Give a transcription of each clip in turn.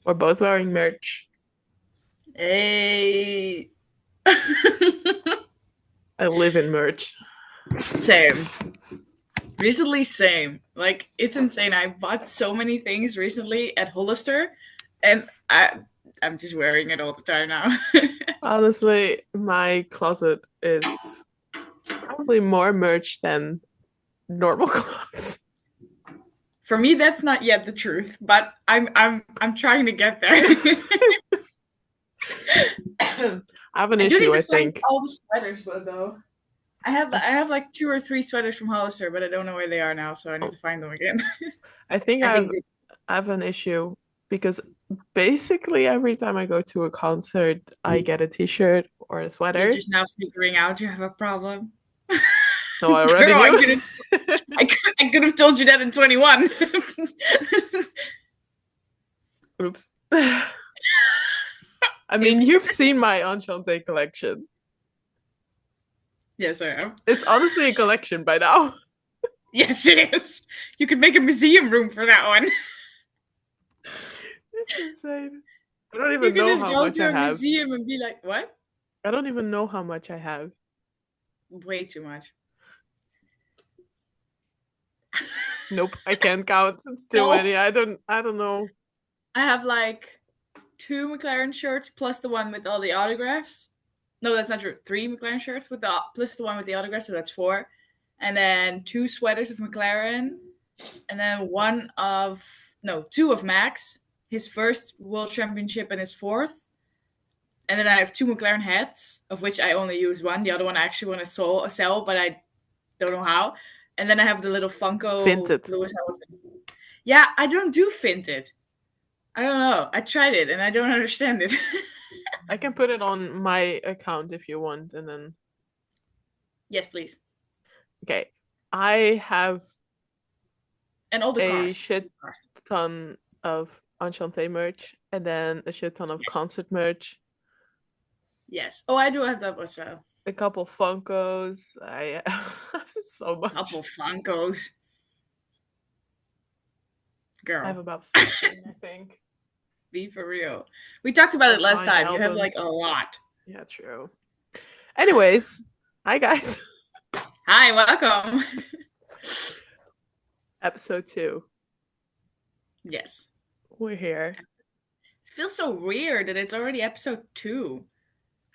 We're both wearing merch. Hey. I live in merch. Same. Recently, same. Like, it's insane. I bought so many things recently at Hollister, and I'm just wearing it all the time now. Honestly, my closet is probably more merch than normal clothes. For me, that's not yet the truth, but I'm trying to get there. I have an I do need issue, to I find think. all the sweaters, but though I have like 2 or 3 sweaters from Hollister, but I don't know where they are now, so I need to find them again. I think I think I have an issue because basically every time I go to a concert, I get a t-shirt or a you're sweater. just now figuring out you have a problem. No, I already Girl, knew. I could have told you that in 21. Oops. I mean, Oops. you've seen my Enchante collection. Yes, I am. It's honestly a collection by now. Yes, it is. You could make a museum room for that one. It's insane. I don't You even could know just how go much I to a have. museum and be like, what? I don't even know how much I have. Way too much. Nope, I can't count. It's too No. many. I don't know. I have like 2 McLaren shirts plus the one with all the autographs. No, that's not true. 3 McLaren shirts with the plus the one with the autographs, so that's 4. And then 2 sweaters of McLaren, and then 2 of Max, his first World Championship and his fourth. And then I have 2 McLaren hats, of which I only use one. The other one I actually want to sell, but I don't know how. And then I have the little Funko Vinted. Lewis Hamilton. Yeah, I don't do Vinted. I don't know. I tried it and I don't understand it. I can put it on my account if you want, and then Yes, please. okay. I have And all the a cars. shit Cars. ton of Enchante merch, and then a shit ton of Yes. concert merch, Yes. Oh, I do have that as well. a couple Funkos. I have so Couple much. Funkos. I have Girl, about 15, I think. be for real. We talked about Couple it last signed time. You have like albums. a lot. Yeah, true. Anyways, hi guys. Hi, welcome. Episode 2. Yes. We're here. It feels so weird that it's already episode 2.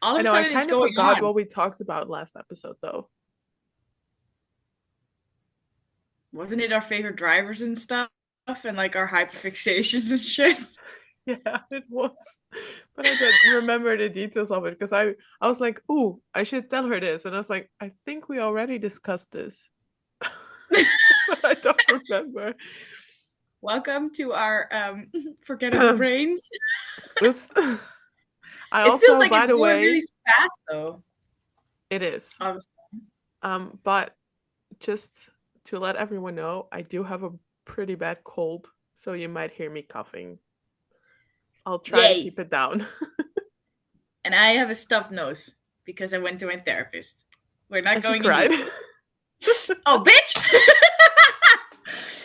All I of a know I sudden it's kind of going forgot on. what we talked about last episode though. Wasn't it our favorite drivers and stuff? And like our hyperfixations and shit? Yeah, it was. But I don't remember the details of it because I was like, "Ooh, I should tell her this." And I was like, "I think we already discussed this." But I don't remember. Welcome to our forgettable brains. Oops. I It feels also, like by it's the going really way, fast though. it is. Obviously. But just to let everyone know, I do have a pretty bad cold, so you might hear me coughing. I'll try to Yay. keep it down. And I have a stuffed nose because I went to my therapist. We're not And she going in cried. detail. Oh, bitch!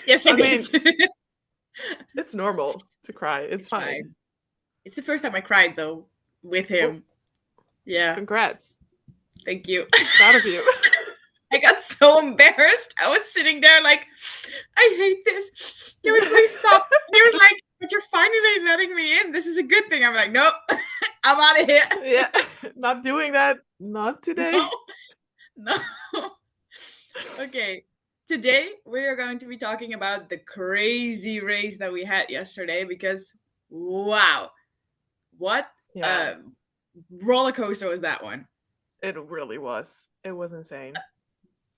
Yes, I I did. mean, it's normal to cry. It's It's fine. fine. It's the first time I cried though with Oh, him. Yeah, congrats. thank you. Proud of you. I got so embarrassed. I was sitting there like, I hate this. Can we please stop? And he was like, but you're finally letting me in. This is a good thing. I'm like, nope, I'm out of here. Yeah, not doing that. Not No, today. no. Okay, today we are going to be talking about the crazy race that we had yesterday because, wow, what Yeah, a roller coaster was that one. it really was. It was insane.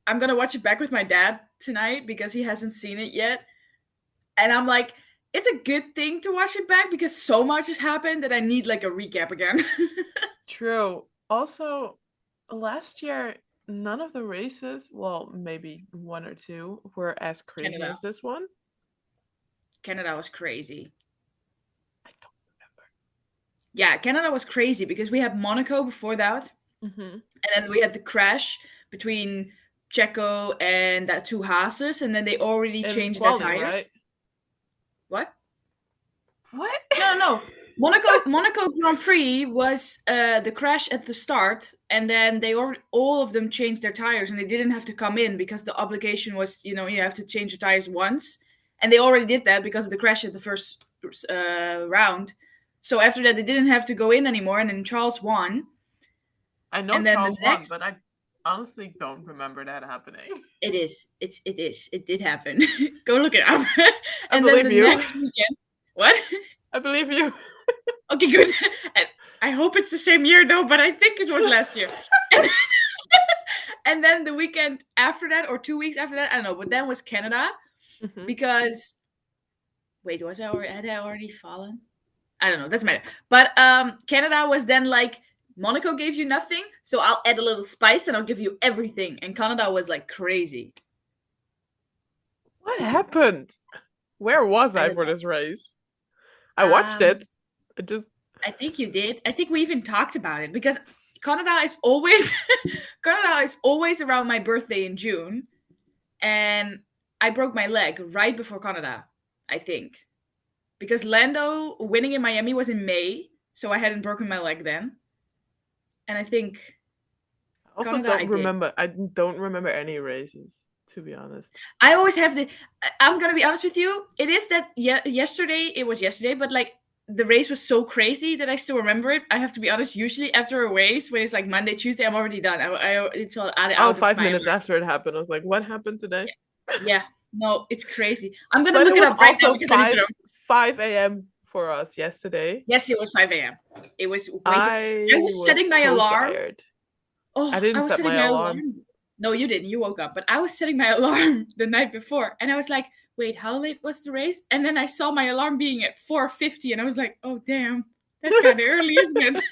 I'm gonna watch it back with my dad tonight because he hasn't seen it yet. And I'm like, it's a good thing to watch it back because so much has happened that I need like a recap again. True. Also, last year, none of the races, well, maybe one or two, were as crazy Canada. as this one. Canada was crazy. I Yeah, Canada was crazy because we had Monaco before that, don't. Hmm. and then we had the crash between Checo and that two Haases, and then they already In changed their quali, right? tires. What? What? No, no, no. Monaco Grand Prix was the crash at the start, and then they all of them changed their tires, and they didn't have to come in because the obligation was, you have to change your tires once, and they already did that because of the crash at the first round. So after that, they didn't have to go in anymore, and then Charles won. I know And then Charles the won, next, but I honestly don't remember that happening. it did happen. Go look it up. I And then believe the you. next weekend, what? I believe you. Okay, good. I hope it's the same year though, but I think it was last year. And then the weekend after that, or 2 weeks after that, I don't know, but then was Canada. Mhm. Because wait, had I already fallen? I don't know, doesn't matter. But Canada was then like, Monaco gave you nothing, so I'll add a little spice and I'll give you everything. And Canada was like crazy. What happened? Where was I I don't for know. this race? I watched it. It just I think you did. I think we even talked about it because Canada is always Canada is always around my birthday in June, and I broke my leg right before Canada, I think, because Lando winning in Miami was in May, so I hadn't broken my leg then, and I think I also Canada I don't did. remember. I don't remember any races, to be honest. I always have the. I'm gonna be honest with you. It is that yesterday. It was yesterday, but like the race was so crazy that I still remember it. I have to be honest. Usually after a race, when it's like Monday, Tuesday, I'm already done. It's all Oh, out of 5 minutes my. after it happened, I was like, "What happened today?" Yeah, no, it's crazy. I'm gonna But look it it was up right now also because I need to know. 5 a.m. for us yesterday. Yes, it was 5 a.m. It was way too. I I was was setting my so alarm. tired. I Oh, I didn't was set setting my my alarm. alarm. No, you didn't. You woke up, but I was setting my alarm the night before, and I was like, "Wait, how late was the race?" And then I saw my alarm being at 4:50, and I was like, "Oh, damn, that's kind of early, isn't it?"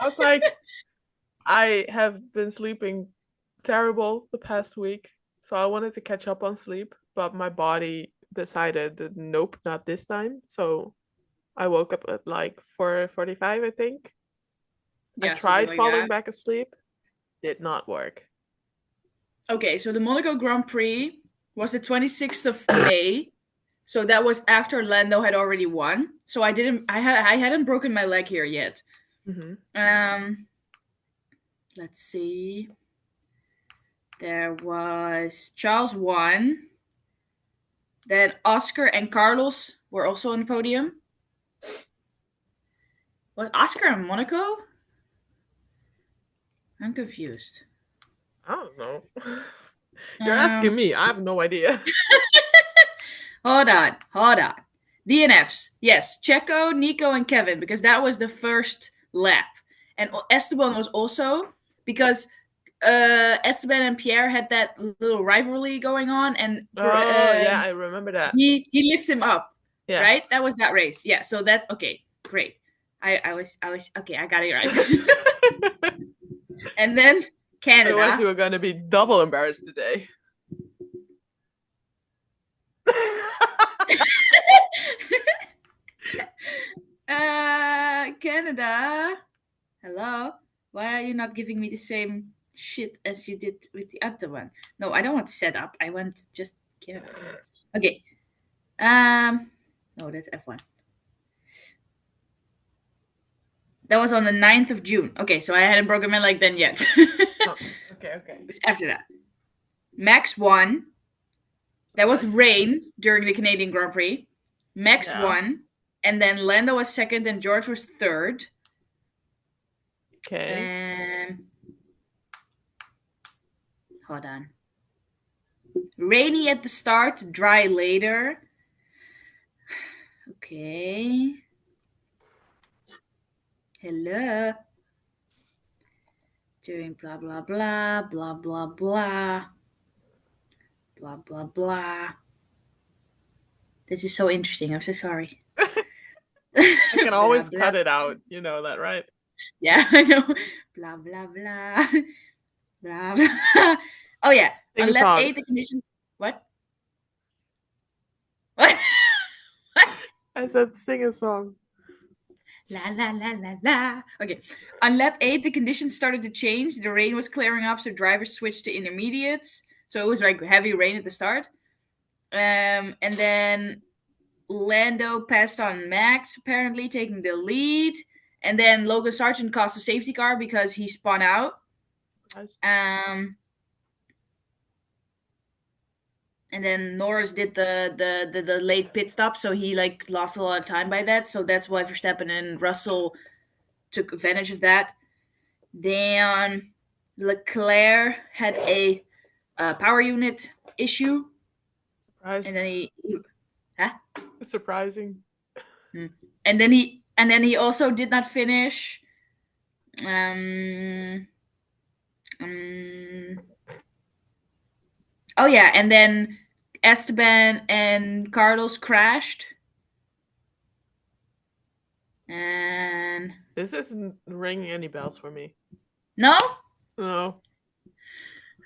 I was like, I have been sleeping terrible the past week, so I wanted to catch up on sleep, but my body decided that nope, not this time. So I woke up at like 4:45, I think. I Yeah, something tried like falling that. back asleep, did not work. Okay, so the Monaco Grand Prix was the 26th of May. So that was after Lando had already won. So I hadn't broken my leg here yet. Mm-hmm. Um, let's see. There was Charles won. Then Oscar and Carlos were also on the podium. Was Oscar in Monaco? I'm confused. I don't know. You're asking Um, me. I have no idea. hold on. DNFs. Yes, Checo, Nico, and Kevin, because that was the first lap. And Esteban was also, because Esteban and Pierre had that little rivalry going on, and Oh, yeah, I remember that. he lifted him up, Yeah. right? That was that race. Yeah, so that's okay. Great. I was okay. I got it right. And then Otherwise, Canada. you were going to be double embarrassed today. Canada. Hello. Why are you not giving me the same shit as you did with the other one? No, I don't want setup. I want just Canada. Okay. No, that's F1. That was on the 9th of June. Okay, so I hadn't broken my leg then yet. Oh, okay. It was after that. Max won. There was Nice. rain during the Canadian Grand Prix. Max Yeah. won. And then Lando was second and George was third. Okay. Hold on. Rainy at the start, dry later. Okay. Hello. During blah blah blah blah blah blah blah blah blah. This is so interesting. I'm so sorry. I can Blah always blah. cut it out. You know that, right? Yeah, I know. Blah blah blah blah blah. Oh yeah. Sing On a lap song. 8, the condition. What? What? What? I said sing a song. La la la la la. Okay. On lap 8, the conditions started to change. The rain was clearing up, so drivers switched to intermediates. So it was like heavy rain at the start. And then Lando passed on Max, apparently taking the lead. And then Logan Sargent caused a safety car because he spun out. Surprise. Um, and then Norris did the late pit stop, so he like lost a lot of time by that. So that's why Verstappen and Russell took advantage of that. Then Leclerc had a power unit issue, Surprise. and then huh? Surprising. And then he also did not finish. Um, um, oh yeah, and then Esteban and Carlos crashed, and This isn't ringing any bells for me. no, No.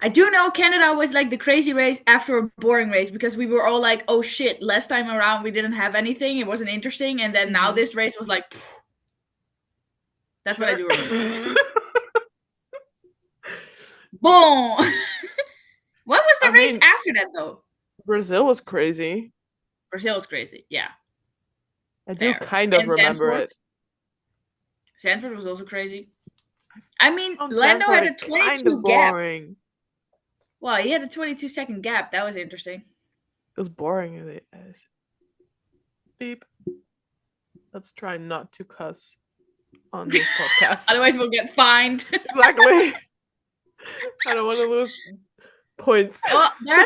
I do know Canada was like the crazy race after a boring race because we were all like, oh shit, last time around we didn't have anything, it wasn't interesting, and then now this race was like, phew. That's what I do remember. Boom. What was the race after that though? Brazil was crazy. Brazil was crazy, yeah. I do kind of remember it. Sanford was also crazy. I mean, Lando Sanford had a 22 kind of gap. boring. Well, he had a 22-second gap. That was interesting. It was boring. Beep. Let's try not to cuss on this podcast. Otherwise, we'll get fined. Exactly. I don't want to lose points. Well, there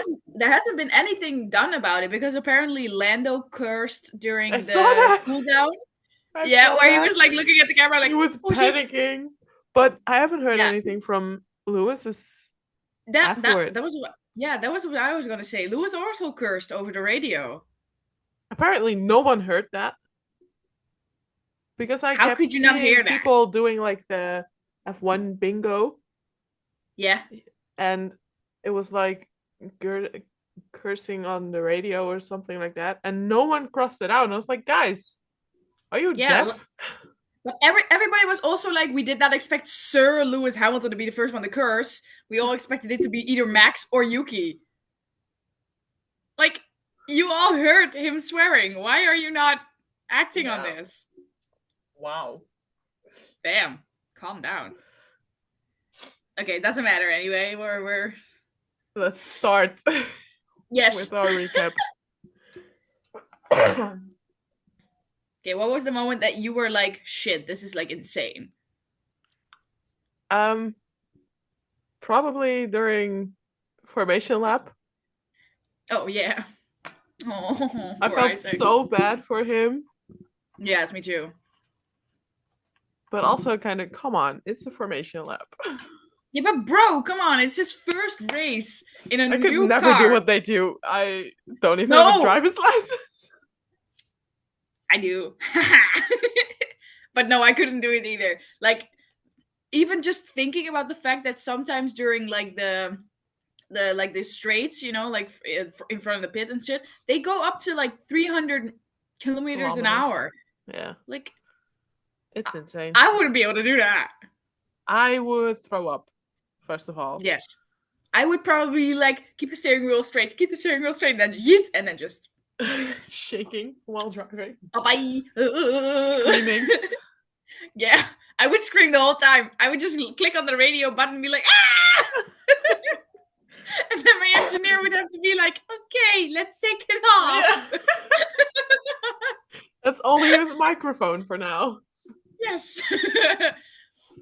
hasn't been anything done about it because apparently Lando cursed during the cooldown. Yeah, where he was like looking at the camera like he was panicking. Shit. But I haven't heard anything from Lewis's afterwards. That was what I was gonna say. Lewis also cursed over the radio. Apparently no one heard that. Because I How kept could you not hear that? People doing like the F1 bingo. Yeah. And it was like cursing on the radio or something like that. And no one crossed it out. And I was like, guys, are you deaf? But everybody was also like, we did not expect Sir Lewis Hamilton to be the first one to curse. We all expected it to be either Max or Yuki. Like, you all heard him swearing. Why are you not acting on this? Wow. Damn. Calm down. Okay, doesn't matter anyway. We're Let's start. Yes. With our recap. Okay, what was the moment that you were like, shit, this is like insane? Probably during formation lap. Oh yeah. Oh, I felt so bad for him. Yes, me too. But also kind of, come on, it's a formation lap. Yeah, but bro, come on, it's his first race in a new car. I could never do what they do. I don't even have a driver's license. I do. But no, I couldn't do it either. Like, even just thinking about the fact that sometimes during like the straights, you know, like in front of the pit and shit, they go up to like 300 kilometers an hour. Yeah. Like, it's insane. I wouldn't be able to do that. I would throw up, first of all. Yes. I would probably like keep the steering wheel straight, and then yeet, and then just shaking while driving. Bye-bye. Screaming. Yeah, I would scream the whole time. I would just click on the radio button and be like, ah! And then my engineer would have to be like, okay, let's take it off. Yeah. That's only his microphone for now. Yes.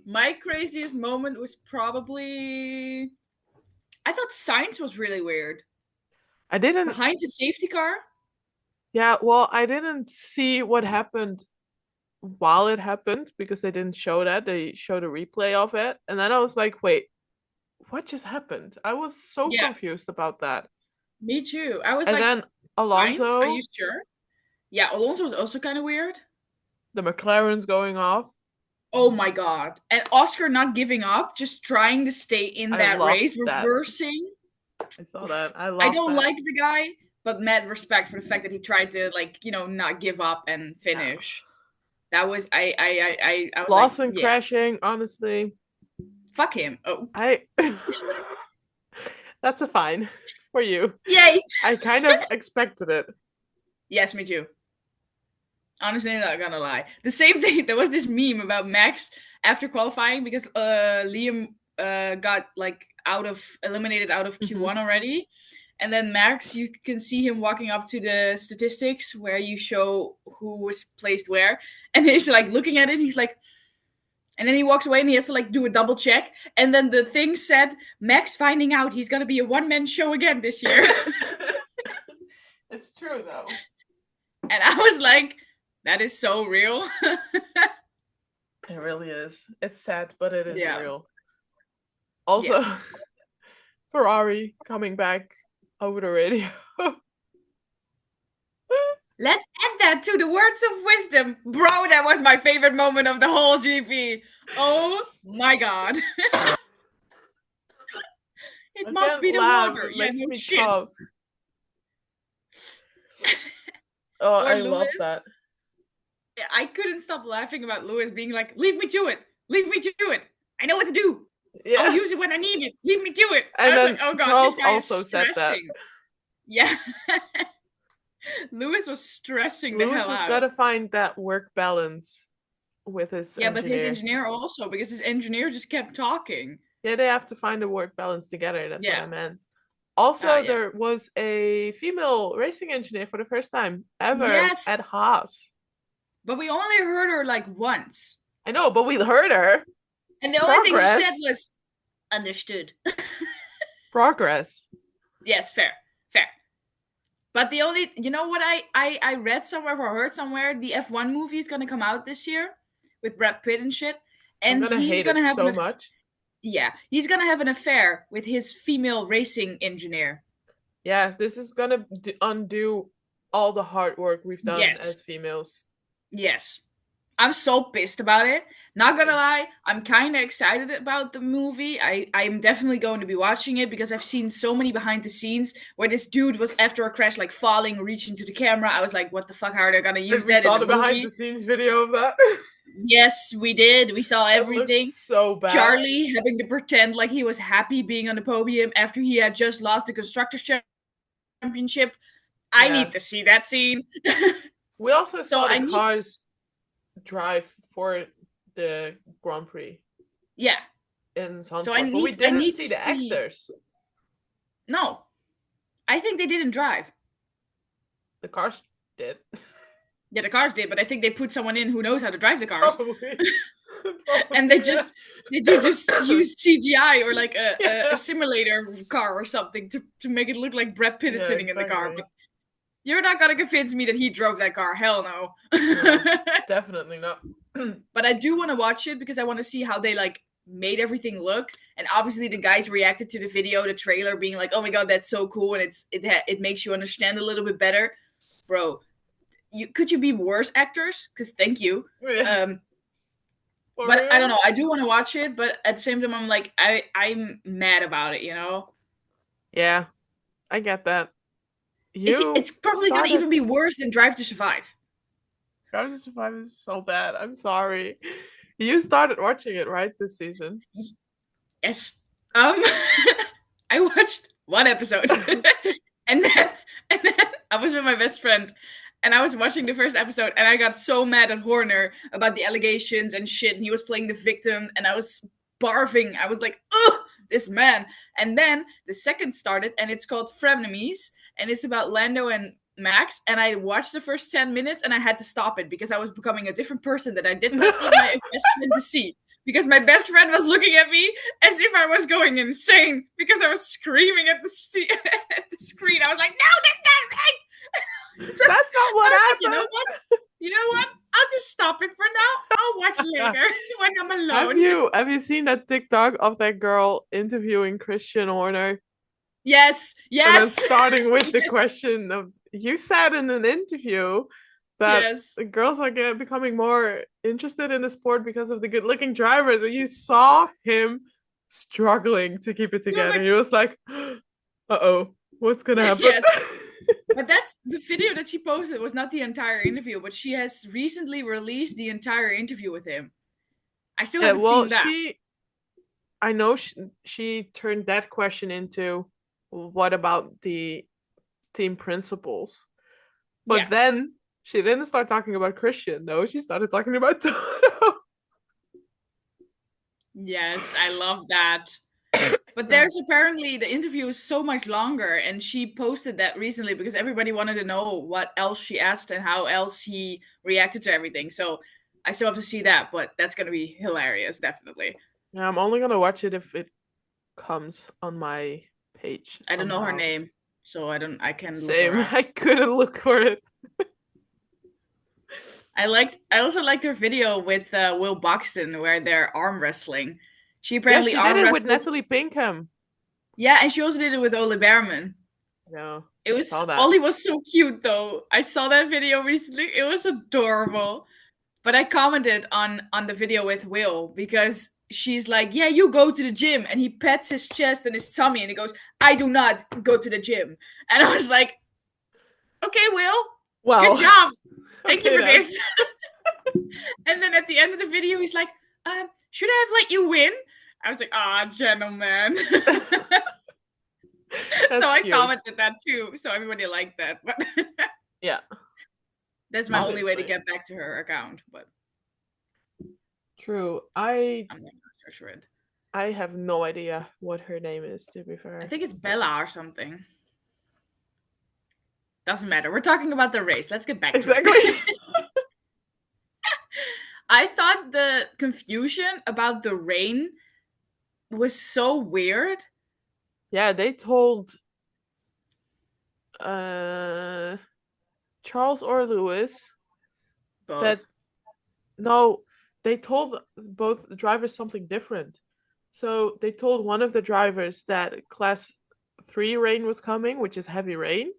My craziest moment was probably... I thought Sainz was really weird. I didn't... Behind the safety car? Yeah, well, I didn't see what happened while it happened because they didn't show that. They showed a replay of it. And then I was like, wait, what just happened? I was so confused about that. Me too. I was and then Alonso... Sainz? Are you sure? Yeah, Alonso was also kind of weird. The McLaren's going off. Oh my god. And Oscar not giving up, just trying to stay in that race, reversing. I saw that. I don't like the guy, but mad respect for the fact that he tried to, like, you know, not give up and finish. That was I was Lawson like, crashing, honestly. Fuck him. Oh. That's a fine for you. Yay. I kind of expected it. Yes, me too. Honestly, not gonna lie. The same thing. There was this meme about Max after qualifying because Liam got like eliminated out of Mm-hmm. Q1 already, and then Max, you can see him walking up to the statistics where you show who was placed where, and he's like looking at it. He's like, and then he walks away and he has to like do a double check, and then the thing said Max finding out he's gonna be a one-man show again this year. It's true though. And I was like, that is so real. It really is. It's sad, but it is Yeah. real. Also, Ferrari coming back over the radio. Let's add that to the words of wisdom. Bro, that was my favorite moment of the whole GP. Oh my god. It must be the water. It Yeah, makes no me shit. cough. Oh, Or I love Lewis. that. I couldn't stop laughing about Lewis being like, leave me to it. Leave me to it. I know what to do. Yeah. I'll use it when I need it. Leave me to it. And I was then like, oh god, Charles this guy also is said that. stressing. Yeah. Lewis was stressing the Lewis hell has out. got to find that work balance with his engineer. But his engineer also, because his engineer just kept talking. Yeah, they have to find a work balance together. That's what I meant. Also, there was a female racing engineer for the first time ever at Haas. But we only heard her like once. I know, but we heard her. And the only thing she said was, understood. Progress. Yes, fair. But the only, you know what I read somewhere or heard somewhere, the F1 movie is going to come out this year with Brad Pitt and shit. And he's going to have so much. Yeah, he's going to have an affair with his female racing engineer. Yeah, this is going to undo all the hard work we've done as females. Yes. I'm so pissed about it. Not gonna lie, I'm kind of excited about the movie. I'm definitely going to be watching it because I've seen so many behind the scenes where this dude was after a crash like falling, reaching to the camera. I was like, what the fuck, how are they gonna use that in the movie? We saw the behind the scenes video of that. Yes, we did. We saw everything. So bad. Charlie having to pretend like he was happy being on the podium after he had just lost the Constructors' Championship. I need to see that scene. We also saw the cars drive for the Grand Prix. Yeah. In Zandvoort, but we didn't see the actors. No. I think they didn't drive. The cars did. Yeah, the cars did, but I think they put someone in who knows how to drive the cars. Probably. And they just use CGI or like a simulator car or something to make it look like Brad Pitt is sitting in the car. But you're not gonna convince me that he drove that car. Hell no. No, definitely not. But I do want to watch it because I want to see how they like made everything look. And obviously the guys reacted to the video, the trailer, being like, "Oh my god, that's so cool!" And it makes you understand a little bit better, bro. Could you be worse actors? Because thank you. But I don't know. I do want to watch it, but at the same time, I'm like, I'm mad about it. You know? Yeah, I get that. It's probably gonna even be worse than Drive to Survive. Drive to Survive is so bad. I'm sorry. You started watching it, right, this season? Yes. I watched one episode, and then I was with my best friend, and I was watching the first episode, and I got so mad at Horner about the allegations and shit, and he was playing the victim, and I was barfing. I was like, ugh, this man. And then the second started, and it's called Frenemies, and it's about Lando and Max, and I watched the first 10 minutes and I had to stop it because I was becoming a different person that I did not need my best friend to see. Because my best friend was looking at me as if I was going insane because I was screaming at the screen. I was like, no, that's not right. That's not what happened. Like, you know what? I'll just stop it for now. I'll watch later when I'm alone. Have you seen that TikTok of that girl interviewing Christian Horner? Yes. And then starting with the question of, you said in an interview that girls are becoming more interested in the sport because of the good-looking drivers, and you saw him struggling to keep it together. He was like, uh-oh, what's gonna happen? Yes. But that's the video that she posted was not the entire interview, but she has recently released the entire interview with him. I still haven't seen that. I know she turned that question into, what about the team principals? But then She didn't start talking about Christian, though. She started talking about Toto. Yes, I love that. But there's apparently the interview is so much longer, and she posted that recently because everybody wanted to know what else she asked and how else he reacted to everything. So I still have to see that, but that's gonna be hilarious, definitely. Yeah, I'm only gonna watch it if it comes on my page I don't know her somehow. name, so I can look her Same. up. I couldn't look for it. I also liked her video with Will Buxton where they're arm wrestling. She Yeah, apparently she did arm it with wrestled. Natalie Pinkham. Yeah, and she also did it with Ole Behrman. Yeah, It I was saw that. Ollie was so cute though. I saw that video recently. It was adorable. But I commented on the video with Will because she's like, "Yeah, you go to the gym," and he pets his chest and his tummy, and he goes, "I do not go to the gym." And I was like, "Okay, Will, good Well, job. Thank you okay for then. this." And then at the end of the video, he's like, "Should I have let you win?" I was like, "Ah, gentleman." So That's I cute. commented that too. So everybody liked that, but Yeah, that's my only way to obviously. get back to her account. But True. I I'm not search for it. I have no idea what her name is, to be I fair. think it's Bella or something. Doesn't matter. We're talking about the race. Let's get back to Exactly. it. I thought the confusion about the rain was so weird. Yeah, they told uh Charles or Lewis that Both. no, they told both drivers something different. So they told one of the drivers that class 3 rain was coming, which is heavy rain,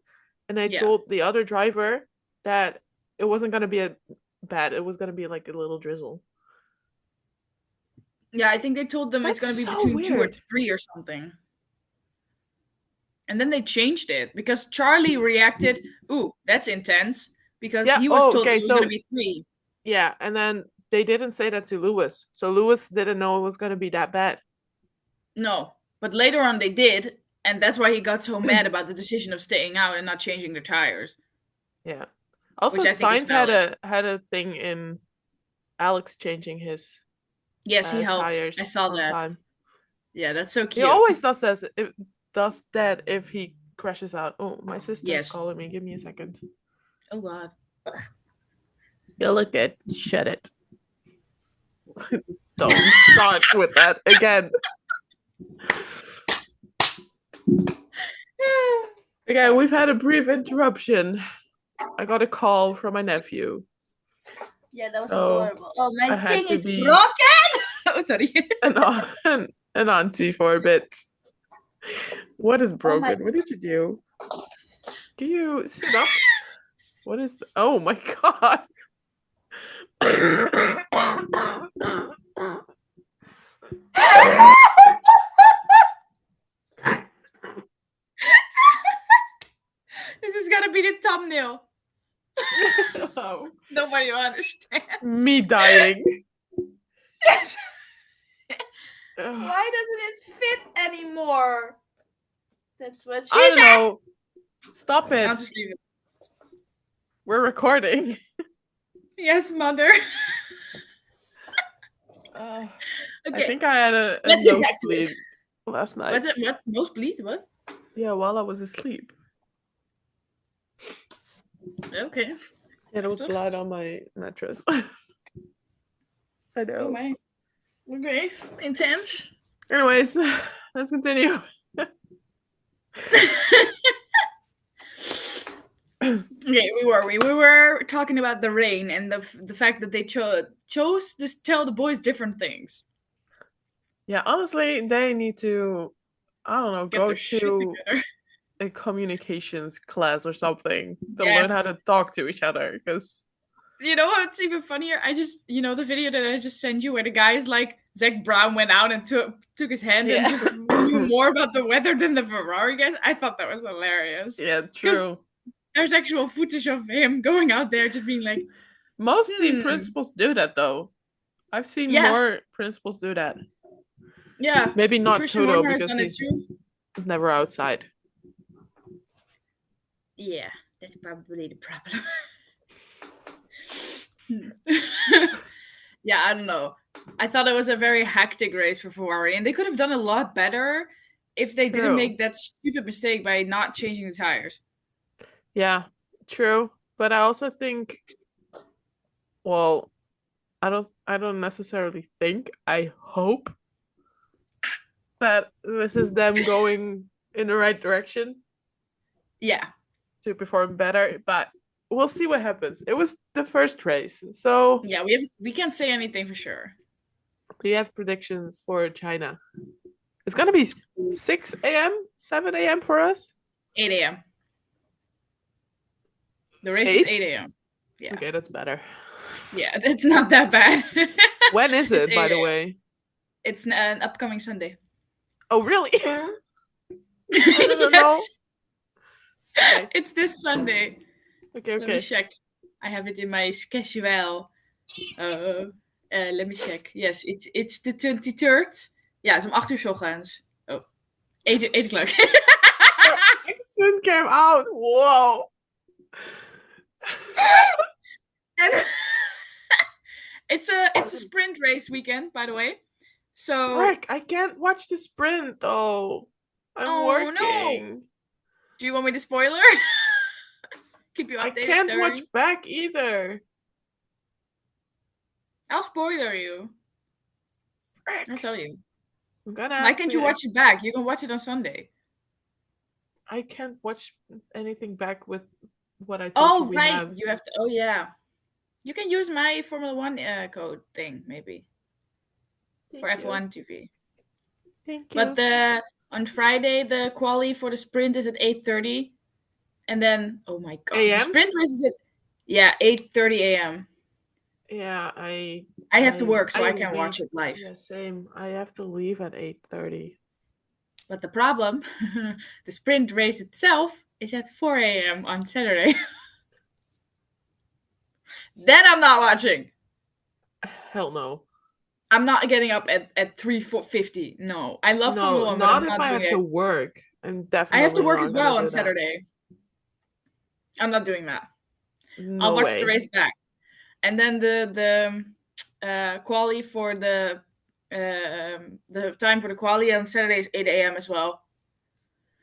and they Yeah. told the other driver that it wasn't going to be a bad, it was going to be like a little drizzle. Yeah, I think they told them it's That's going to be so between 2 or weird. 3 or something. And then they changed it because Charlie reacted, "Ooh, that's intense," because Yeah, he was oh, told okay, it was going to so be 3. yeah, and then they didn't say that to Lewis. So Lewis didn't know it was going to be that bad. No. But later on they did, and that's why he got so mad about the decision of staying out and not changing the tires, Yeah. Also, which I think is Sainz had valid. a thing in Alex changing his Yes, he helped. I tires saw on that. time. Yeah, that's so He cute. always does that if he crashes out. Oh, my sister's Yes. calling me. Give me a second. Oh god. You look good. Shut it. Don't start with that again. Okay, we've had a brief interruption. I got a call from my nephew. Yeah, that was So adorable. Oh, I my had thing to is be broken. Oh, sorry. an auntie for a bit. What is Oh my. broken? What did you do? Can you sit up? What is oh my god. This is gonna be the thumbnail. Oh. Nobody will understand. Me dying. Yes. Ugh. Why doesn't it fit anymore? That's what she I don't said. know. Stop it. I'll just leave it. We're recording. Yes, mother. I Okay. think I had a Let's get back to it. nosebleed last night. What's it? What? Nosebleed? What? Yeah, while I was asleep. Okay. Yeah, there was Heftig. blood on my mattress. I know. Oh my. Okay. Intense. Anyways, let's continue. Okay, we were talking about the rain and the fact that they chose to tell the boys different things. Yeah, honestly, they need to, I don't know, Get go their shit to together. a communications class or something to learn how Yes. to talk to each other. Because You know what's even funnier? I just, the video that I just sent you where the guy is like, Zach Brown went out and took his hand and yeah, just knew more about the weather than the Ferrari guys. I thought that was hilarious. yeah, Because true. there's actual footage of him going out there just being like, Most team principals do that though. I've seen yeah, more principals do that. yeah. Maybe not Christian Toto Horner has because done it he's too. never outside. Yeah, that's probably the problem. Yeah, I don't know. I thought it was a very hectic race for Ferrari, and they could have done a lot better if they didn't True. make that stupid mistake by not changing the tires. Yeah, true. But I also think, well, I don't necessarily think, I hope that this is them going in the right direction Yeah, to perform better, but we'll see what happens. It was the first race, so yeah. We can't say anything for sure. we have predictions for China. It's gonna be 6 a.m., 7 a.m. for us. 8 a.m. The race is 8? 8 a.m. Yeah, Okay, that's better. yeah. That's not that bad. When is It's it, by 8 the a.m. way? It's an upcoming Sunday. Oh, really? I didn't know. Yes, Okay, it's this Sunday. okay, Let me okay. check. I have it in my schedule. Let me check. Yes, it's the 23rd. Ja, het is om 8 uur 's ochtends. Oh, 8 o'clock. The accent came out. Whoa. And it's a sprint race weekend, by the way. So, Frick, I can't watch the sprint though. I'm oh no. working. Do you want me to spoiler? Keep you I updated can't watch during. back either. I'll spoiler you. I'll Frick. tell you. I'm gonna Why have can't you to. watch it back? You can watch it on Sunday. I can't watch anything back with what I told you Oh, we right. have. You have to. Oh, yeah. You can use my Formula One code thing, maybe, for Thank you. F1 TV. Thank But you. on Friday, the quali for the sprint is at 8:30. And then, oh my God, the AM? sprint race is at, yeah, 8:30 a.m. Yeah, I have to I work, so I I can't leave. watch it live. Yeah, same. I have to leave at 8:30. But the problem, the sprint race itself is at 4 a.m. on Saturday. Then I'm not watching. Hell no. I'm not getting up at 3:50. No, I love No, Formula One, but I'm not if not I doing have to it. work. I'm I have to definitely work not as gonna well on do that. Saturday. I'm not doing that. I'll No watch the way. race back, and then the quali for the time for the quali on Saturday is 8 a.m. as well.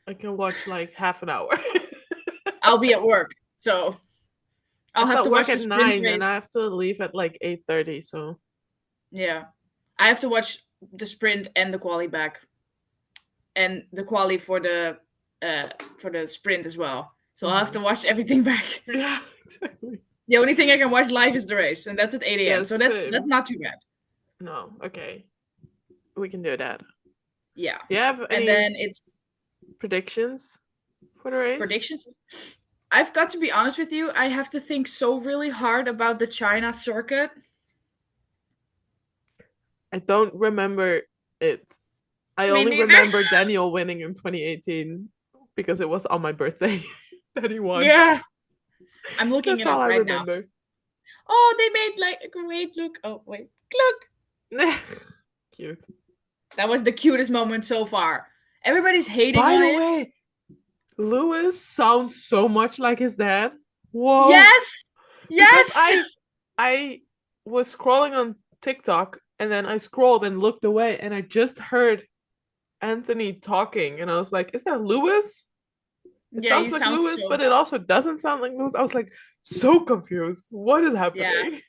I can watch like half an hour. I'll be at work, so I I'll have start to work watch the at sprint 9 and race. I have to leave at like 8:30, so Yeah, I have to watch the sprint and the quali back, and the quali for the sprint as well. So I'll have to watch everything back. yeah, exactly. The only thing I can watch live is the race, and that's at 8 a.m. Yes, So that's same. not too bad. No, okay. We can do that. Yeah. Do you have And any then it's predictions for the race? predictions. I've got to be honest with you, I have to think so really hard about the China circuit. I don't remember it. I Me only neither. remember Daniel winning in 2018 because it was on my birthday that he won. Yeah. I'm looking That's it all up I right now. remember. Oh, they made like a great look. Oh, wait. Look. Cute. That was the cutest moment so far. Everybody's hating By on the it. way, Lewis sounds so much like his dad. Whoa. Yes. Because Yes. I was scrolling on TikTok and then I scrolled and looked away and I just heard Anthony talking and I was like, is that Lewis? It Yeah, sounds you like sound Lewis, so. but it also doesn't sound like Lewis. I was like so confused. What is Yeah. happening?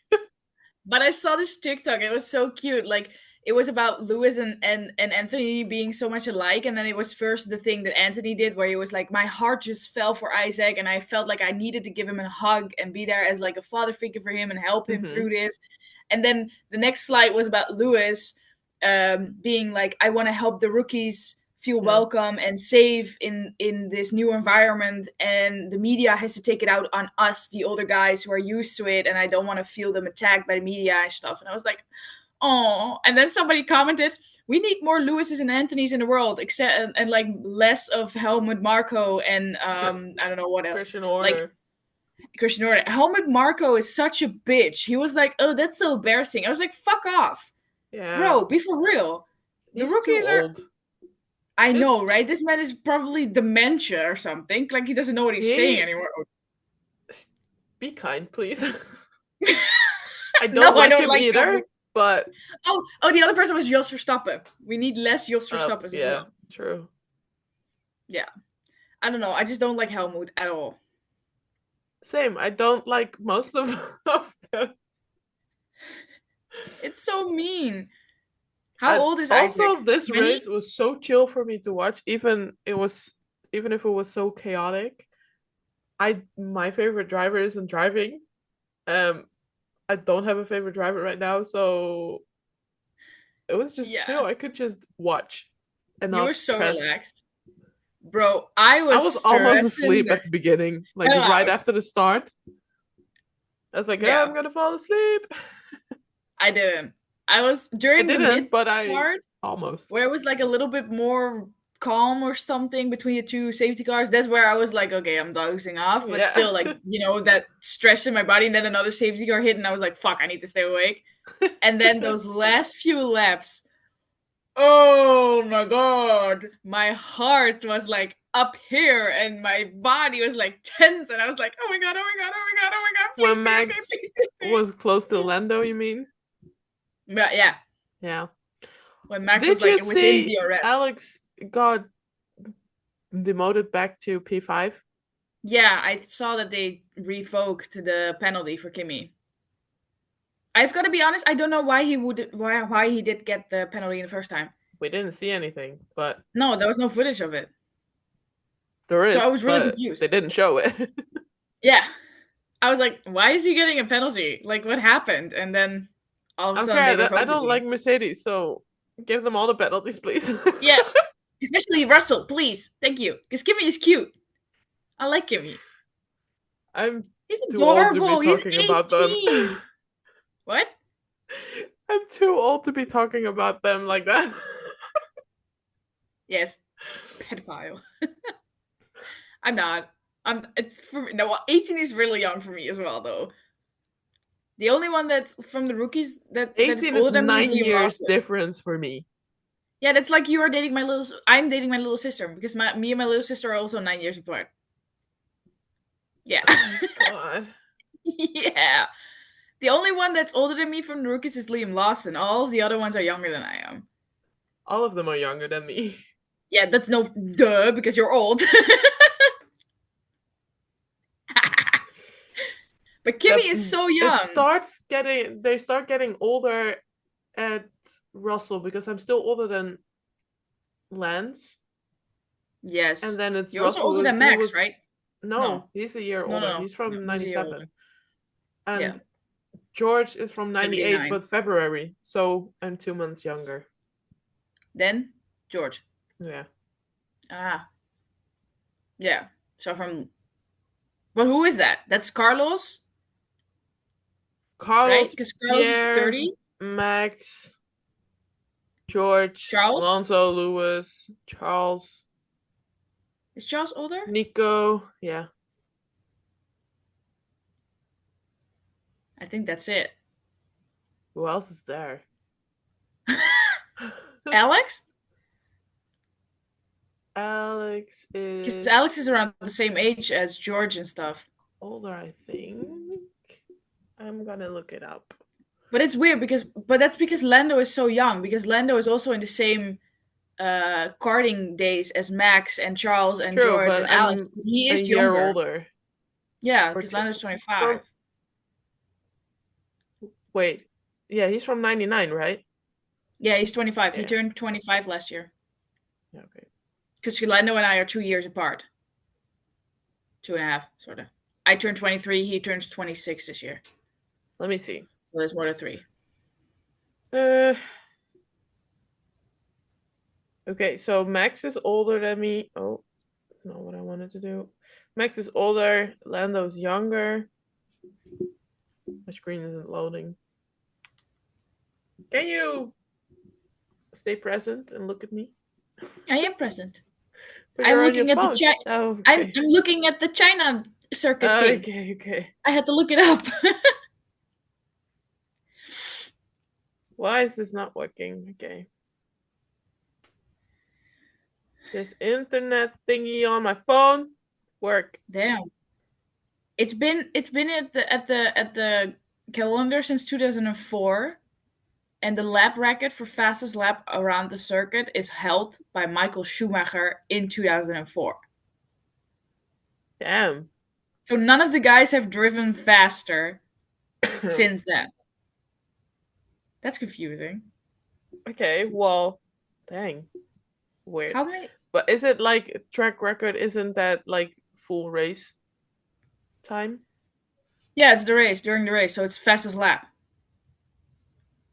But I saw this TikTok. It was so cute. Like it was about Lewis and Anthony being so much alike, and then it was first the thing that Anthony did, where he was like, "My heart just fell for Isaac, and I felt like I needed to give him a hug and be there as like a father figure for him and help him Mm-hmm. through this." And then the next slide was about Lewis being like, "I want to help the rookies." Feel Yeah. welcome and safe in this new environment, and the media has to take it out on us, the older guys who are used to it, and I don't want to feel them attacked by the media and stuff. And I was like, oh. And then somebody commented, we need more Lewises and Anthonys in the world, except and like less of Helmut Marko and I don't know what else. Christian Like Order. Christian Order. Helmut Marko is such a bitch. He was like, oh, that's so embarrassing. I was like, fuck off. Yeah. Bro, be for real. The He's rookies too are old. I know, Just right? This man is probably dementia or something. Like he doesn't know what he's saying anymore. be kind, please. I No, don't I like don't him like either, Helmut. but Oh, the other person was Jos Verstappen. We need less Jos Verstappens as yeah, well. true. Yeah. I don't know. I just don't like Helmut at all. Same. I don't like most of them. It's so mean. How And old is Isaac? also, this 20? race was so chill for me to watch, even if it was so chaotic. My favorite driver isn't driving. Um, I don't have a favorite driver right now, so it was just chill. Yeah. I could just watch and You were not so stress. relaxed. Bro, I I was was almost stressing asleep the at the beginning, like hell right out. after the start. I was like, oh, Yeah. I'm gonna fall asleep. I didn't. I was I during the didn't, mid but I part almost. where it was like a little bit more calm or something between the two safety cars. That's where I was like, okay, I'm dozing off, but Yeah. still, like, that stress in my body. And then another safety car hit, and I was like, fuck, I need to stay awake. And then those last few laps, oh my god, my heart was like up here, and my body was like tense, and I was like, oh my god, oh my god, oh my god, oh my god, please When be okay, Max please be okay. was close to Lando, you mean? But yeah, Yeah. when Max was Did like you within see DRS. Alex got demoted back to P5? Yeah, I saw that they revoked the penalty for Kimi. I've got to be honest, I don't know why he did get the penalty in the first time. We didn't see anything, but No, there was no footage of it. there So I is, was really but they confused. didn't show it. Yeah. I was like, why is he getting a penalty? Like, what happened? And then all of a I'm sudden they fair. I revoked it don't again. like Mercedes, so give them all the penalties, please. Yes. Especially Russell, please. Thank you. Because Kimmy is cute. I like Kimmy. I'm He's too old to be adorable. He's talking about them. 18. What? I'm too old to be talking about them like that. Yes. Pedophile. I'm not. It's for no 18 is really young for me as well though. The only one that's from the rookies that is 18 is older than me is 9 Liam years Lawson. difference for me. Yeah, that's like I'm dating my little sister because me and my little sister are also 9 years apart. Yeah. Oh my god. Yeah. The only one that's older than me from the rookies is Liam Lawson. All of the other ones are younger than I am. All of them are younger than me. Yeah, that's no duh because you're old. But Kimmy is so young. They start getting older at Russell because I'm still older than Lance. Yes. And then it's You're also Russell older than who Max, right? was no, No. he's a year No, no, older. no. He's No, from he's a year older. 97. Yeah. And George is from 98, 79. but February. So I'm 2 months younger. Then George. Yeah. Ah. Yeah. So from but who is that? That's Carlos, right? Carlos, Because Carlos is Pierre, 30. Max, George, Charles? Alonso, Lewis, Charles, Is Charles older? Nico. Yeah. I think that's it. Who else is there? Alex? Alex Because is Alex is around the same age as George and stuff. older, I think. I'm gonna look it up. But it's weird but that's because Lando is so young. Because Lando is also in the same karting days as Max and Charles and True, George but and Alex. I'm He a is year younger. older. Yeah, Or because Lando's from 25. wait. Yeah, he's from 99, right? Yeah, he's 25. He Yeah. turned 25 last year. Okay. Because Lando and I are 2 years apart. 2.5, sort of. I turned 23. He turns 26 this year. Let me see. So there's more than 3. Okay, so Max is older than me. Oh, not what I wanted to do. Max is older. Lando's younger. My screen isn't loading. Can you stay present and look at me? I am present. But I'm you're on your looking at phone. the Oh, I'm okay. looking at the China circuit thing. Okay. I had to look it up. Why is this not working? Okay. This internet thingy on my phone work. Damn. It's been at the calendar since 2004, and the lap record for fastest lap around the circuit is held by Michael Schumacher in 2004. Damn. So none of the guys have driven faster since then. That's confusing. Okay, well, dang. Weird. How many? But is it like track record? Isn't that like full race time? Yeah, it's the race, during the race, so it's fastest lap.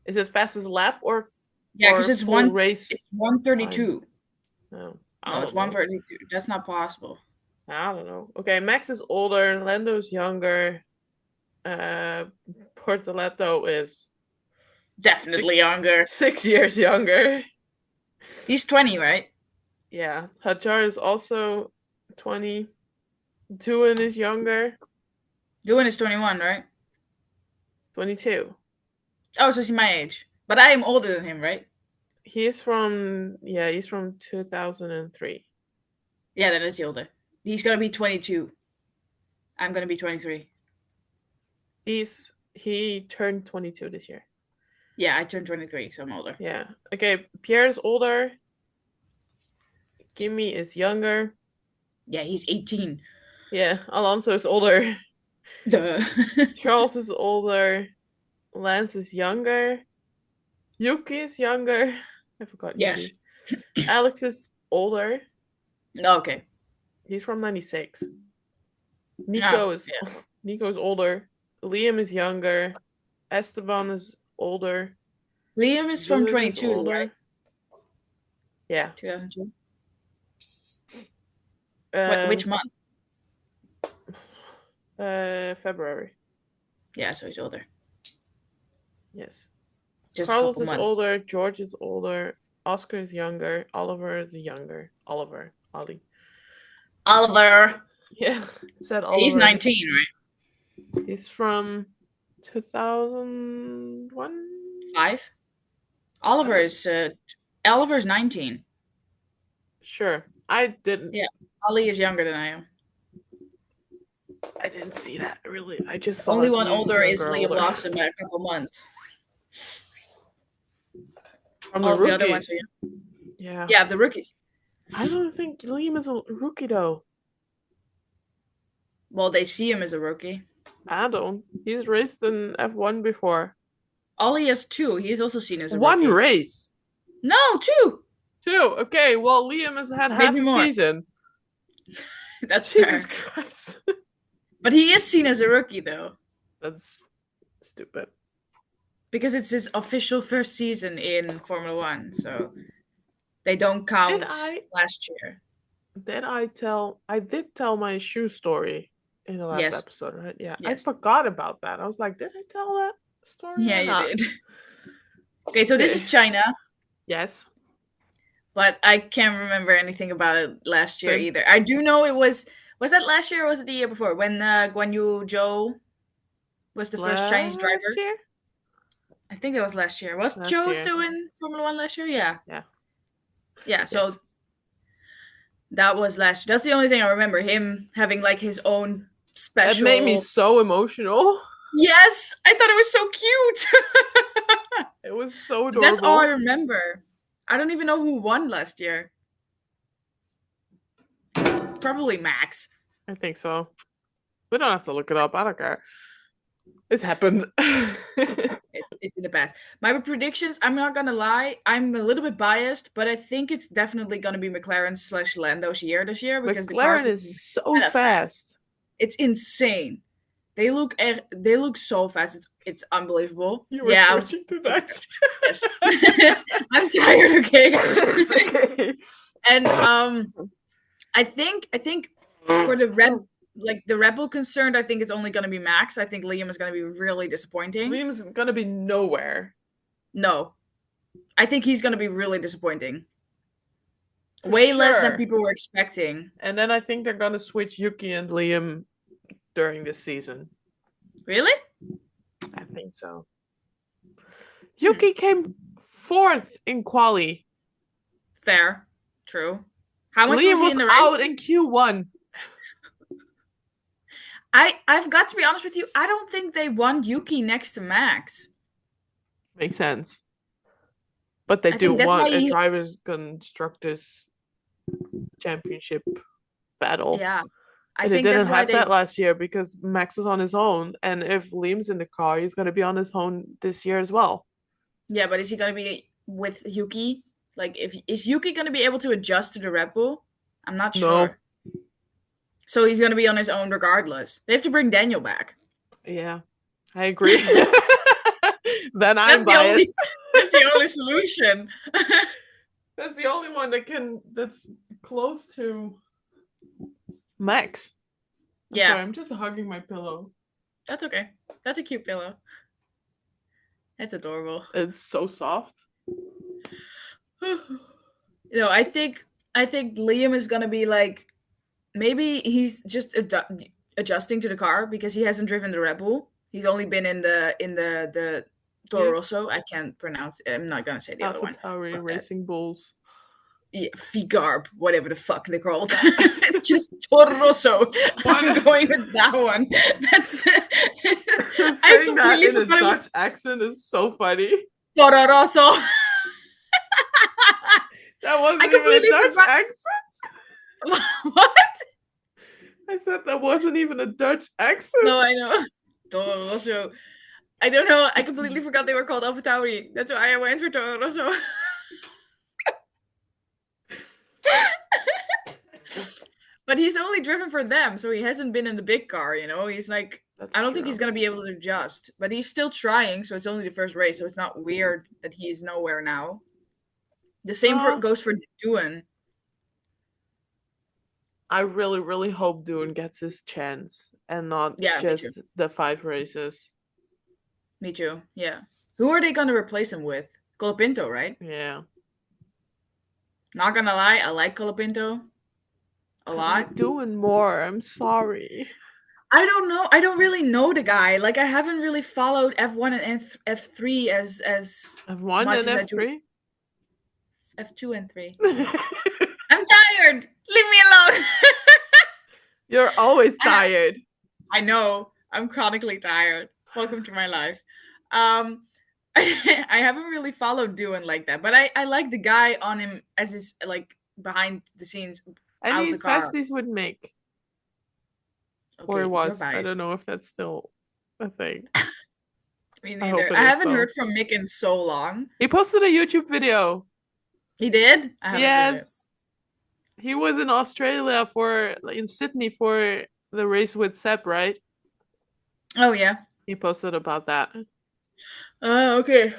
Is it fastest lap or Yeah, because it's full race? It's 132. No, No, it's 132. That's not possible. I don't know. Okay, Max is older. Lando's younger. Portoletto is Definitely younger. 6 years younger. He's 20, right? Yeah, Hajar is also 20. Doohan is younger. Doohan is 21, right? 22. Oh, so he's my age. But I am older than him, right? He's from 2003. Yeah, that is the older. He's gonna be 22. I'm gonna be 23. He turned 22 this year. Yeah, I turned 23, so I'm older. Yeah. Okay, Pierre's older. Kimi is younger. Yeah, he's 18. Yeah, Alonso is older. Duh. Charles is older. Lance is younger. Yuki is younger. I forgot Yes. Yuki. Alex is older. Okay. He's from 96. Nico's older. Liam is younger. Esteban is older. Liam is from 22, right? Yeah. 2002. Which month? February. Yeah, so he's older. Yes. Just Carlos a couple is months. older. George is older. Oscar is younger. Oliver is younger. Ollie. Oliver. Yeah. Said Oliver. He's 19, right? He's from 2001? 5? Oliver's 19. Sure. I didn't. Yeah. Ollie is younger than I am. I didn't see that, really. I just saw only one older is Liam Lawson by a couple months. From the rookies. Other ones are young. Yeah, the rookies. I don't think Liam is a rookie, though. Well, they see him as a rookie. I don't. He's raced in F1 before. Ollie has 2. He is also seen as a rookie. 1 race? No, 2. 2. Okay, well, Liam has had half a season. That's Jesus fair. Christ. But he is seen as a rookie, though. That's stupid. Because it's his official first season in Formula 1, so they don't count last year. I did tell my shoe story in the last episode, right? Yeah. Yes. I forgot about that. I was like, did I tell that story? Yeah, you did. Okay, so this is China. Yes. But I can't remember anything about it last year either. I do know it was that last year or was it the year before? When Guan Yu Zhou was the first Chinese driver? Last year? I think it was last year. Was Zhou still in Formula 1 last year? Yeah. Yeah. Yeah, so that was last year. That's the only thing I remember. Him having like his own special... It made me so emotional. Yes! I thought it was so cute! It was so adorable. That's all I remember. I don't even know who won last year. Probably Max. I think so. We don't have to look it up. I don't care. It's happened. It's in the past. My predictions, I'm not going to lie, I'm a little bit biased, but I think it's definitely going to be McLaren/Lando's year this year. Because McLaren is so fast. It's insane. They look so fast. It's unbelievable. You were switching to that. Yes. I'm tired, okay? And I think for the Red Bull concerned, I think it's only going to be Max. I think Liam is going to be really disappointing. Liam's going to be nowhere. No. I think he's going to be really disappointing. Way less than people were expecting. And then I think they're going to switch Yuki and Liam during this season. Really? I think so. Yuki came 4th in quali. Fair. True. How much Liam was he in the race? out in Q1. I've got to be honest with you. I don't think they want Yuki next to Max. Makes sense. But they I do think that's why want a he. drivers constructors championship battle. Yeah, I And they think that's didn't why have they. that last year because Max was on his own. And if Liam's in the car, he's gonna be on his own this year as well. Yeah, but is he gonna be with Yuki? Like, if is Yuki gonna be able to adjust to the Red Bull? I'm not No. sure. So he's gonna be on his own regardless. They have to bring Daniel back. Yeah, I agree. Then I'm That's the only. biased. That's the only solution. That's the only one that's close to Max. I'm Yeah, sorry, I'm just hugging my pillow. that's okay. That's a cute pillow. It's adorable. It's so soft. No, I think Liam is gonna be like maybe he's just adjusting to the car because he hasn't driven the Red Bull. He's only been in the Toro Yes. Rosso. I can't pronounce it. I'm not gonna say the other one. AlphaTauri Fuck that. Racing Bulls. Yeah, Figarb, whatever the fuck they're called. Just Toro Rosso. I'm What? going with that one. That's. I Saying that completely in a forgot it was Dutch accent is so funny. Toro Rosso. That wasn't I even a completely Dutch forgot. accent. What? I said that wasn't even a Dutch accent. No, I know. Toro Rosso. I don't know. I completely forgot they were called AlphaTauri. That's why I went for Toro Rosso. But he's only driven for them, so he hasn't been in the big car, you know? He's like, That's I don't think true. he's going to be able to adjust. But he's still trying, so it's only the first race, so it's not weird that he's nowhere now. The same goes for Doohan. I really, really hope Dune gets his chance and not Yeah, me too. just the 5 races. Me too, yeah. Who are they going to replace him with? Colapinto, right? Yeah. Not gonna lie, I like Colapinto a I lot. like Dune more. I'm sorry. I don't know. I don't really know the guy. Like, I haven't really followed F1 and F3 as F1 much and as I do F3? F2 and 3. I'm tired. Leave me alone. You're always tired. I know. I'm chronically tired. Welcome to my life. I haven't really followed Doohan like that, but I like the guy on him as his like behind the scenes And out of the he's car. besties with Mick. Okay, Or you're was. I biased. don't know if that's still a thing. Me I hope neither. it I is, haven't though. heard from Mick in so long. He posted a YouTube video. He did? I haven't seen it. Yes. He was in Australia in Sydney for the race with Seb, right? Oh yeah. He posted about that. Okay.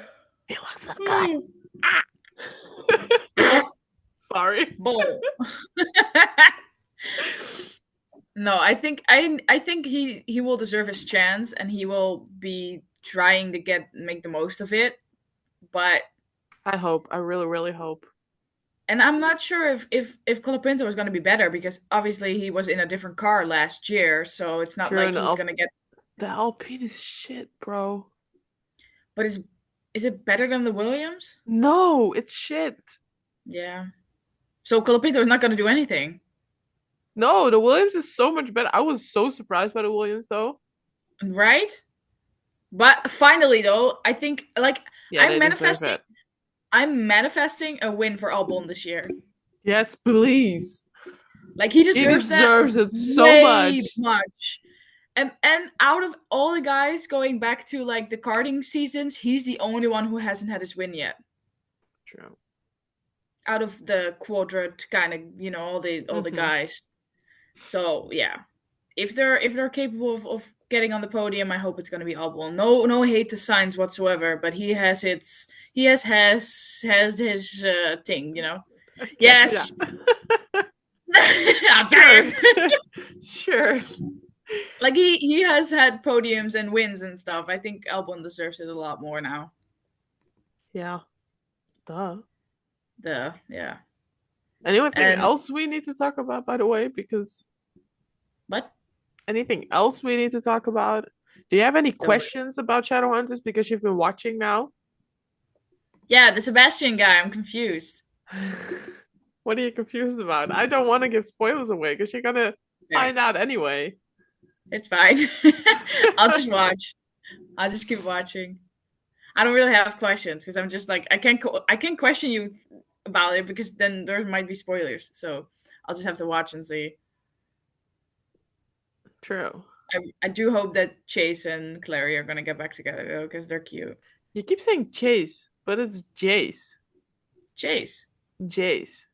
He looks so good. Sorry. No, I think he will deserve his chance and he will be trying to make the most of it. But I hope. I really, really hope. and I'm not sure if Colapinto is going to be better because obviously he was in a different car last year, so it's not like he's going to get. The Alpine is shit, bro. But is it better than the Williams? No, it's shit. Yeah. So Colapinto is not going to do anything. No, the Williams is so much better. I was so surprised by the Williams, though. Right? But finally, though, I think Yeah, they deserve it. I'm manifesting a win for Albon this year. Yes, please. Like he deserves it so much. And out of all the guys going back to like the karting seasons, he's the only one who hasn't had his win yet. True. Out of the quadrant kind of, you know, all the guys. So yeah. If they're capable of getting on the podium, I hope it's gonna be Albon. No hate to Sainz whatsoever, but he has his thing, you know. Yes. Yeah. I'm tired. Sure. Like he has had podiums and wins and stuff. I think Albon deserves it a lot more now. Yeah. Duh. Yeah. Anything else we need to talk about, by the way? Because what? Anything else we need to talk about? Do you have any questions about Shadowhunters because you've been watching now? Yeah, the Sebastian guy. I'm confused. What are you confused about? I don't want to give spoilers away because you're gonna find out anyway. It's fine. I'll just watch. I'll just keep watching. I don't really have questions because I'm just like I can't question you about it because then there might be spoilers. So I'll just have to watch and see. True. I do hope that Chase and Clary are gonna get back together though because they're cute. You keep saying Chase, but it's Jace. Chase. Jace.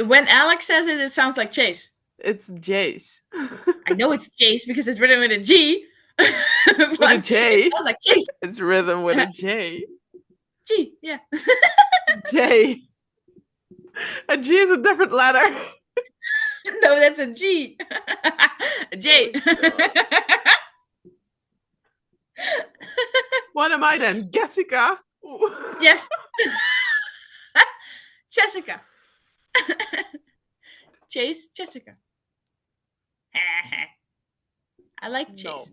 When Alex says it, it sounds like Chase. It's Jace. I know it's Chase because it's written with a G. With a J. It sounds like Chase. It's rhythm with a J. G, yeah. J. A G is a different letter. No, that's a G. A J. What am I then? Jessica? Yes. Jessica. Chase, Jessica. I like Chase.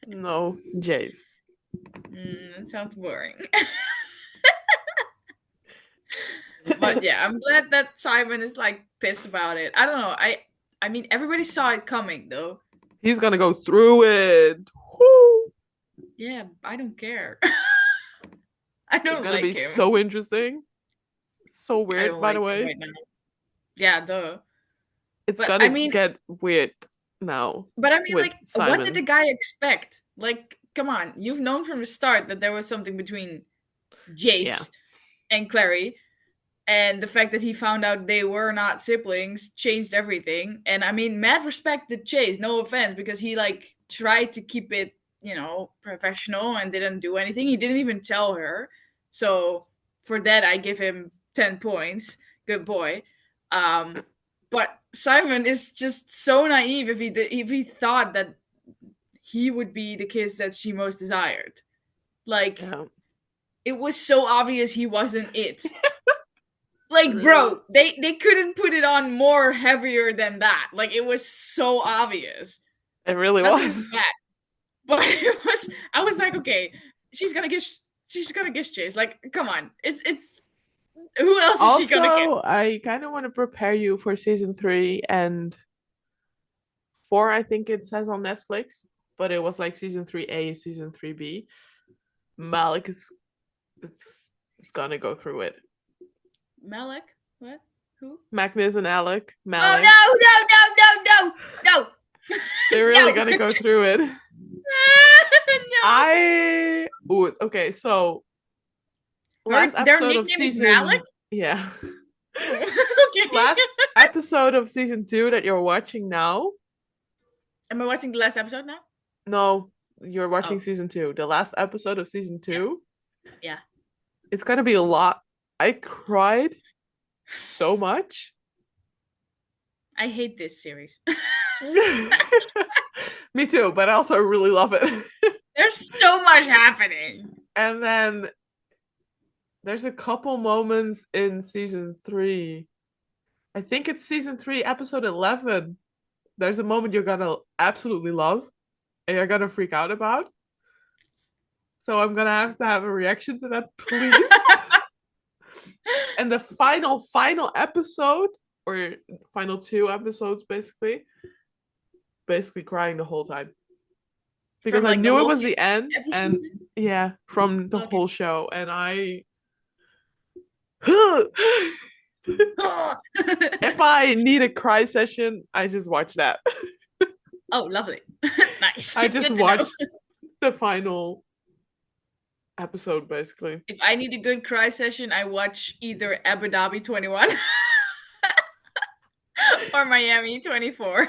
No, Jace. That sounds boring. But yeah, I'm glad that Simon is like pissed about it. I don't know. I mean, everybody saw it coming though. He's gonna go through it. Woo! Yeah, I don't care. I don't It's gonna like be him. so interesting. So weird, by the way. Right now. Yeah, duh. It's But, gonna I mean- get weird now. But I mean, with like, Simon. what did the guy expect? Like, come on, you've known from the start that there was something between Jace and Clary, and the fact that he found out they were not siblings changed everything. And I mean, mad respect to Chase, no offense, because he like tried to keep it, professional and didn't do anything. He didn't even tell her. So for that, I give him 10 points. Good boy. But Simon is just so naive if he thought that he would be the kiss that she most desired. Like, it was so obvious he wasn't it. Like, really? Bro, they couldn't put it on more heavier than that. Like, it was so obvious. It really was. Bad. But I was like, okay, she's gonna kiss Chase. Like, come on. It's who else is she gonna kiss? I kind of want to prepare you for season 3 and 4, I think it says on Netflix, but it was like season 3A, season 3B. Malik is gonna go through it. Malik? What? Who? Magnus and Alec. Malik. Oh, no. They're really gonna go through it. No. Okay, so last episode of season... Malik? Yeah. Okay. Last episode of season 2 that you're watching now. Am I watching the last episode now? No, you're watching season 2. The last episode of season 2. Yeah. It's gonna be a lot. I cried so much. I hate this series. Me too, but I also really love it. There's so much happening. And then there's a couple moments in season 3. I think it's season 3, episode 11. There's a moment you're gonna absolutely love and you're gonna freak out about. So I'm gonna have a reaction to that, please. And the final episode, or final 2 episodes, basically crying the whole time. Because I knew it was the end, and yeah, from the whole show, and I... If I need a cry session, I just watch that. Oh, lovely. Nice. I just watched the final episode, basically. If I need a good cry session, I watch either Abu Dhabi 21 or Miami 24.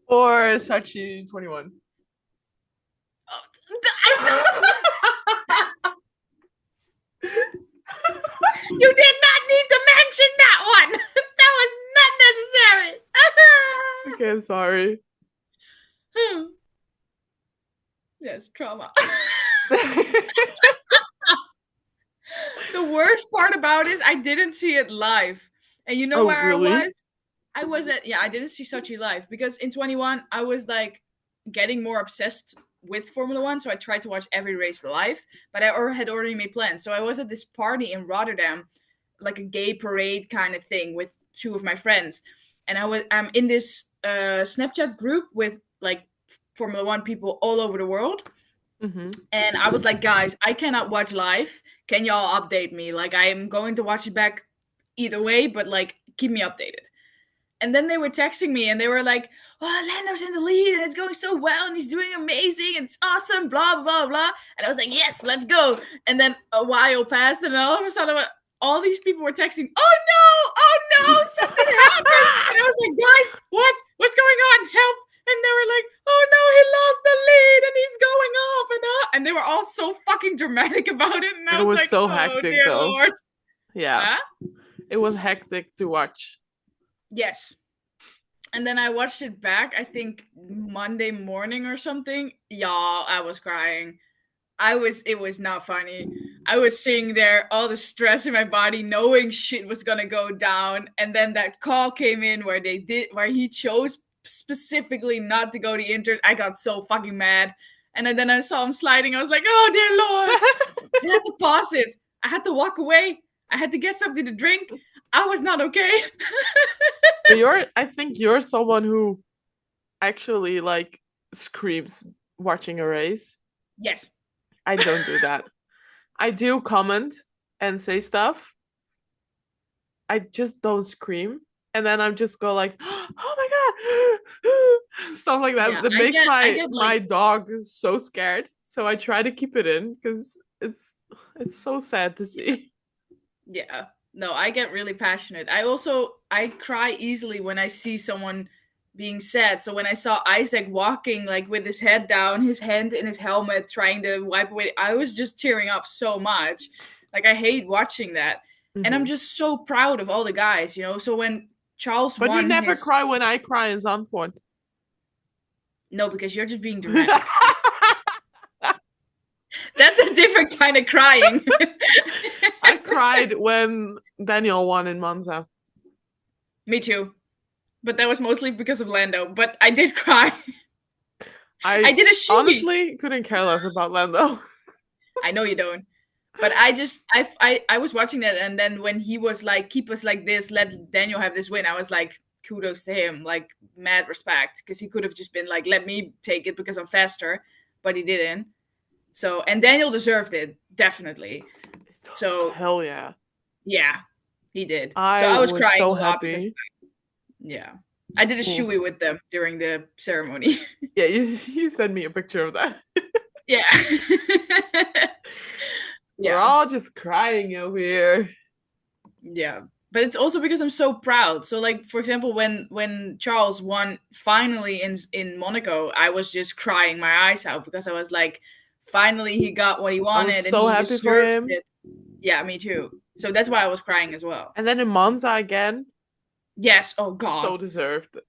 Or Sachi 21. You did not need to mention that one. That was not necessary. Okay, I'm sorry. Yes, trauma. The worst part about it is I didn't see it live. And you know where really? I was at, I didn't see Sochi live because in 21 I was like getting more obsessed with Formula 1, so I tried to watch every race live, but I had already made plans. So I was at this party in Rotterdam, like a gay parade kind of thing with 2 of my friends. And I'm in this Snapchat group with like Formula One people all over the world. Mm-hmm. And I was like, guys, I cannot watch live. Can y'all update me? Like, I am going to watch it back either way, but like, keep me updated. And then they were texting me and they were like, oh, Lando's in the lead and it's going so well and he's doing amazing and it's awesome, blah, blah, blah. And I was like, yes, let's go. And then a while passed and then all of a sudden all these people were texting, oh no, something happened. And I was like, guys, what? What's going on? Help. And they were like, oh no, he lost the lead and he's going off and they were all so fucking dramatic about it. And I It was was like, so oh hectic dear though. Lord. Yeah. Huh? It was hectic to watch. Yes. And then I watched it back, I think Monday morning or something. Y'all, I was crying. It was not funny. I was sitting there, all the stress in my body, knowing shit was gonna go down. And then that call came in where he chose specifically not to go to Inter. I got so fucking mad. And then I saw him sliding. I was like, oh dear Lord. I had to pause it. I had to walk away. I had to get something to drink. I was not okay. I think you're someone who actually like screams watching a race. Yes. I don't do that. I do comment and say stuff. I just don't scream. And then I'm just go like, oh my God, stuff like that. Yeah, That makes I get my like, dog so scared. So I try to keep it in because it's so sad to see. yeah, no, I get really passionate. I cry easily when I see someone being sad. So when I saw Isaac walking like with his head down, his hand in his helmet, trying to wipe away, I was just tearing up so much. Like I hate watching that, and I'm Mhm. just so proud of all the guys, you know. So when Charles But you won never his, cry when I cry in Zandvoort. no, because you're just being dramatic. That's a different kind of crying. I cried when Daniel won in Monza. Me too. But that was mostly because of Lando. But I did cry. I I did a shuey. honestly couldn't care less about Lando. I know you don't. But I was watching that, and then when he was like, "Keep us like this, let Daniel have this win," I was like, "Kudos to him!" Like mad respect, because he could have just been like, "Let me take it because I'm faster," but he didn't. So, and Daniel deserved it definitely. So Hell yeah. yeah, he did. So I I was was crying so a lot because happy. yeah, I did a Ooh. shoey with them during the ceremony. Yeah, you sent me a picture of that. Yeah. We're Yeah. all just crying over here. Yeah. But it's also because I'm so proud. So like for example when Charles won finally in Monaco, I was just crying my eyes out because I was like finally he got what he I was wanted and so he happy for deserved him. it. Yeah, me too. So that's why I was crying as well. And then in Monza again, Yes, oh so god. deserved. Yeah.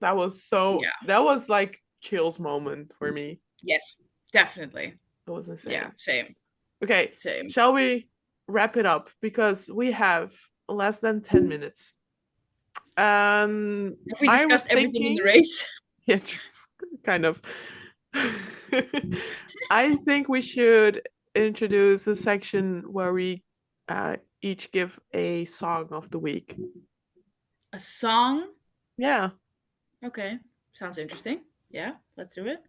That was like chills moment for me. Yes. Definitely. It was Yeah, insane. same. Okay, Same. shall we wrap it up because we have less than 10 minutes. Have we I was discussed everything in the thinking, race? yeah, kind of. I think we should introduce a section where we each give a song of the week. A song? Yeah. Okay. Sounds interesting. Yeah, let's do it.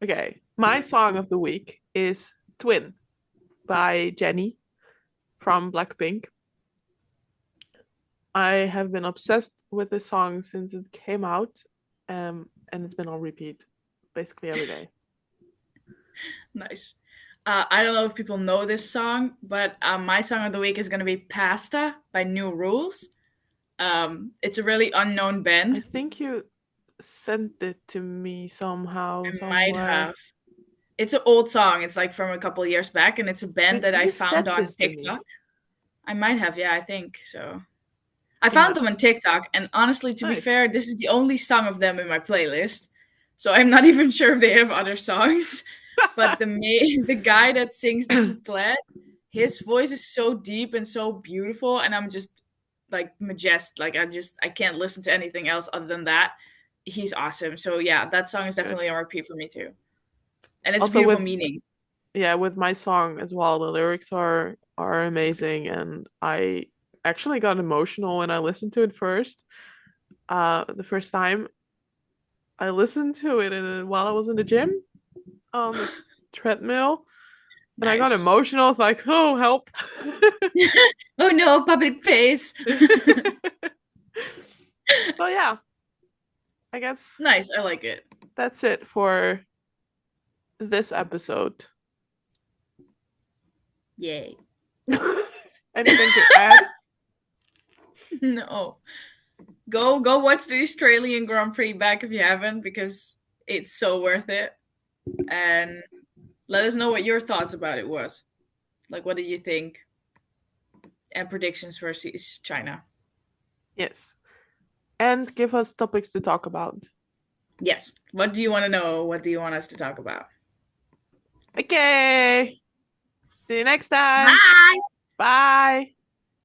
Okay. My song of the week is Twin by Jennie from Blackpink. I have been obsessed with this song since it came out, and it's been on repeat basically every day. Nice. I don't know if people know this song, but my song of the week is going to be Pasta by New Rules. It's a really unknown I band. think you sent it to me somehow, I might somewhere. have. It's an old song. It's like from a couple of years back, and it's a band Did that I you found send on this to me? TikTok. I might have, yeah, I think so. I You found might them have. on TikTok, and honestly, to be Nice. fair, this is the only song of them in my playlist. So I'm not even sure if they have other songs. But the guy that sings the couplet, his voice is so deep and so beautiful, and I'm just like majestic. Like I can't listen to anything else other than that. He's awesome. So yeah, that song is Good. definitely on repeat for me too. And it's Also beautiful with meaning. with my song as well, the lyrics are amazing and I actually got emotional when I listened to it first. The first time. I listened to it while I was in the gym on the treadmill, and I got Nice. emotional. It's like, oh, help. Oh no, public face. So yeah, I guess Nice, I like it. that's it for this episode. Yay. Anything to add? No. Go watch the Australian Grand Prix back if you haven't, because it's so worth it. And let us know what your thoughts about it was. Like, what did you think? And predictions versus China. Yes. And give us topics to talk about. Yes. What do you want to know? What do you want us to talk about? Okay. See you next time. Bye. Bye.